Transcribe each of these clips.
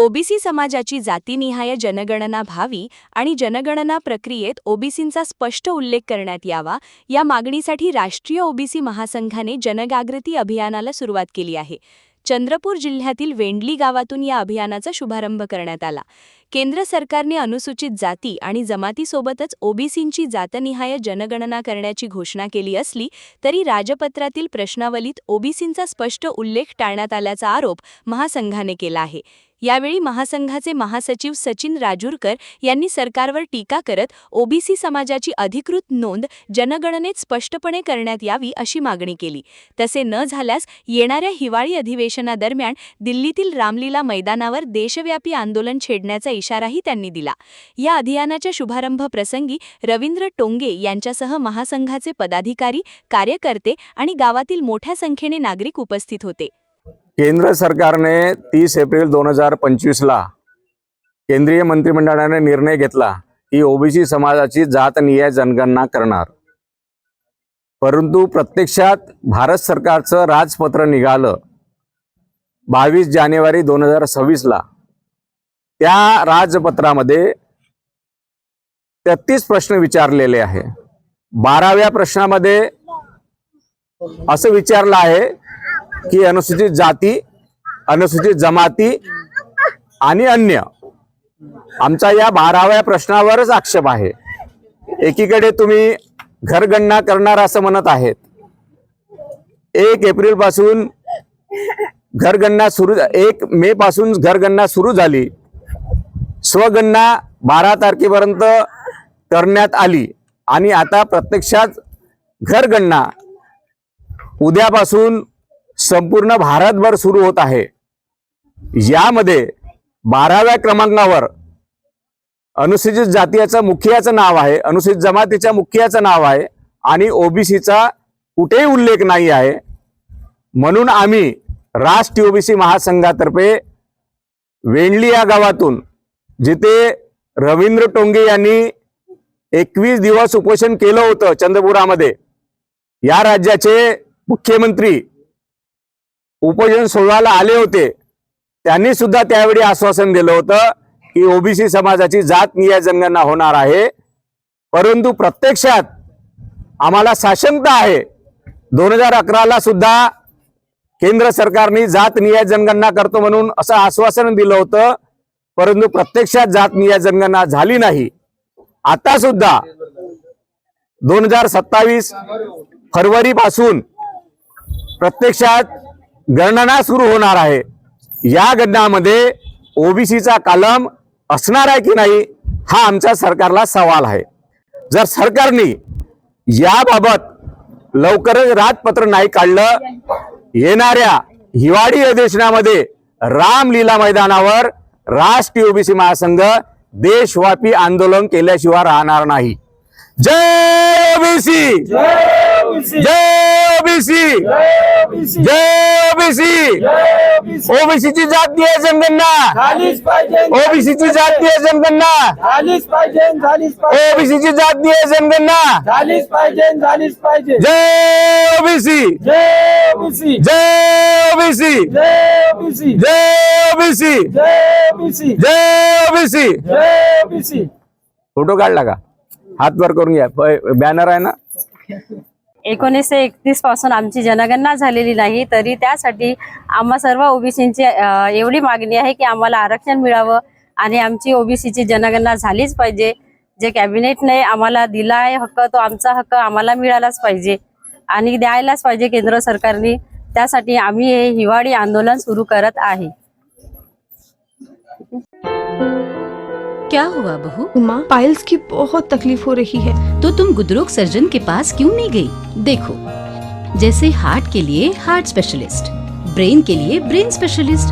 OBC समाजाची जातीनिहाय जनगणना व्हावी आणि जनगणना प्रक्रियेत ओबीसींचा स्पष्ट उल्लेख करण्यात यावा या मागणीसाठी राष्ट्रीय ओबीसी महासंघाने जनजागृती अभियानाला सुरुवात केली आहे। चंद्रपूर जिल्ह्यातील वेंडली गावातून या अभियानाचा शुभारंभ करण्यात आला। केंद्र सरकारने अनुसूचित जाती आणि जमातीसोबतच ओबीसींची जातनिहाय जनगणना करण्याची घोषणा केली असली तरी राजपत्रातील प्रश्नावलीत ओबीसींचा स्पष्ट उल्लेख टाळण्यात आल्याचा आरोप महासंघाने केला आहे। यावेळी महासंघाचे महासचिव सचिन राजूरकर यांनी सरकारवर टीका करत ओबीसी समाजाची अधिकृत नोंद जनगणनेत स्पष्टपणे करण्यात यावी अशी मागणी केली। तसे न झाल्यास येणाऱ्या हिवाळी अधिवेशनादरम्यान दिल्लीतील रामलीला मैदानावर देशव्यापी आंदोलन छेडण्याचा इशाराही त्यांनी दिला। या अभियानाच्या शुभारंभ प्रसंगी रवींद्र टोंगे यांच्यासह महासंघाचे पदाधिकारी, कार्यकर्ते आणि गावातील मोठ्या संख्येने नागरिक उपस्थित होते। केंद्र सरकारने 30 एप्रिल 2025 ला केंद्रीय मंत्रिमंडळाने निर्णय घेतला की ओबीसी समाजाची जातनिहाय जनगणना करणार, परंतु प्रत्यक्षात भारत सरकारचं राजपत्र निघालं 22 जानेवारी 2026 ला। त्या राजपत्रामध्ये 33 प्रश्न विचारलेले आहे। 12व्या प्रश्नामध्ये असं विचारलं आहे की अनुसूचित जाती, अनुसूचित जमाती आणि अन्य, आमचा या 12व्या प्रश्नावरच आक्षेप आहे। एकीकडे तुम्ही घरगणना करणार असं म्हणत आहेत, 1 एप्रिल पासून घरगणना सुरू, 1 मे पासून घरगणना सुरू झाली, स्वगणना 12 तारखेपर्यंत करण्यात आली आणि आता प्रत्यक्षात घरगणना उद्यापासून संपूर्ण भारतभर सुरू होत आहे। यामध्ये 12व्या क्रमांकावर अनुसूचित जातीचं मुखियाचं नाव आहे, अनुसूचित जमातीच्या मुखियाचं नाव आहे आणि ओबीसीचा कुठेही उल्लेख नाही आहे। म्हणून आम्ही राष्ट्रीय ओबीसी महासंघातर्फे वेंडली या गावातून, जिथे रवींद्र टोंगे यांनी 21 दिवस उपोषण केलं होतं चंद्रपुरामध्ये, या राज्याचे मुख्यमंत्री उपोषण सोडवायला आले होते, त्यांनी सुद्धा त्यावेळी आश्वासन दिलं होतं की ओबीसी समाजाची जातनिहाय जनगणना होणार आहे, परंतु प्रत्यक्षात आम्हाला साशंकता आहे। 2011 ला सुद्धा केंद्र सरकारने जातनिहाय जनगणना करतो म्हणून असं आश्वासन दिलं होतं, परंतु प्रत्यक्षात जातनिहाय जनगणना झाली नाही। आता सुद्धा 2027 फरवरी पासून प्रत्यक्षात गणना सुरू होणार आहे। या गणनामध्ये ओबीसीचा कलम असणार आहे की नाही, हा आमच्या सरकारला सवाल आहे। जर सरकारने याबाबत लवकरच राजपत्र नाही काढलं, येणाऱ्या हिवाळी अधिवेशनामध्ये रामलीला मैदानावर राष्ट्रीय ओबीसी महासंघ देशव्यापी आंदोलन केल्याशिवाय राहणार नाही। जय ओबीसी, जय ओबीसी, जय ओबीसी, जय ओबीसी। ओबीसीची जातीय जनगणना झालीच पाहिजे, ओबीसीची जातीय जनगणना झालीच पाहिजे, झालीच पाहिजे, ओबीसीची जातीय जनगणना झालीच पाहिजे, झालीच पाहिजे। जय ओबीसी, जय ओबीसी, जय ओबीसी, जय ओबीसी, जय ओबीसी, जय ओबीसी, जय ओबीसी, जय ओबीसी। फोटो काढला का? हात वर करून घ्या, बॅनर आहे ना। 1931 पासून आमची जनगणना झालेली नाही, तरी त्यासाठी आम्हा सर्व ओबीसींची एवढी मागणी आहे की आम्हाला आरक्षण मिळावं आणि आमची ओबीसीची जनगणना झालीच पाहिजे। जे कॅबिनेटने आम्हाला दिला आहे हक्क, तो आमचा हक्क आम्हाला मिळालाच पाहिजे आणि द्यायलाच पाहिजे केंद्र सरकारने। त्यासाठी आम्ही हे हिवाळी आंदोलन सुरू करत आहे। क्या हुआ बहू? माँ, पाइल्स की बहुत तकलीफ हो रही है। तो तुम गुदरोग सर्जन के पास क्यों नहीं गई? देखो, जैसे हार्ट के लिए हार्ट स्पेशलिस्ट, ब्रेन के लिए ब्रेन स्पेशलिस्ट,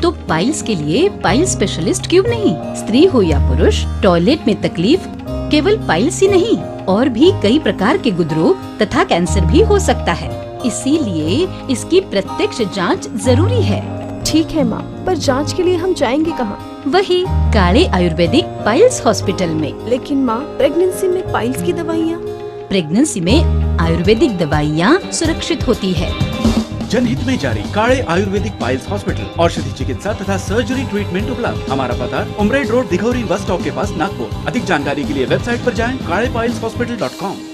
तो पाइल्स के लिए पाइल स्पेशलिस्ट क्यों नहीं? स्त्री हो या पुरुष, टॉयलेट में तकलीफ केवल पाइल्स ही नहीं, और भी कई प्रकार के गुदरोग तथा कैंसर भी हो सकता है। इसीलिए इसकी प्रत्यक्ष जांच जरूरी है। ठीक है माँ, पर जांच के लिए हम जाएंगे कहाँ? वही काले आयुर्वेदिक पाइल्स हॉस्पिटल में। लेकिन माँ, प्रेगनेंसी में पाइल्स की दवाइयाँ? प्रेगनेंसी में आयुर्वेदिक दवाइयाँ सुरक्षित होती है। जनहित में जारी। काळे आयुर्वेदिक पाइल्स हॉस्पिटल, औषधि चिकित्सा तथा सर्जरी ट्रीटमेंट उपलब्ध। हमारा पता उमरेड रोड, दिघौरी बस स्टॉप के पास, नागपुर। अधिक जानकारी के लिए वेबसाइट पर जाएं kaalepailshhospital.com।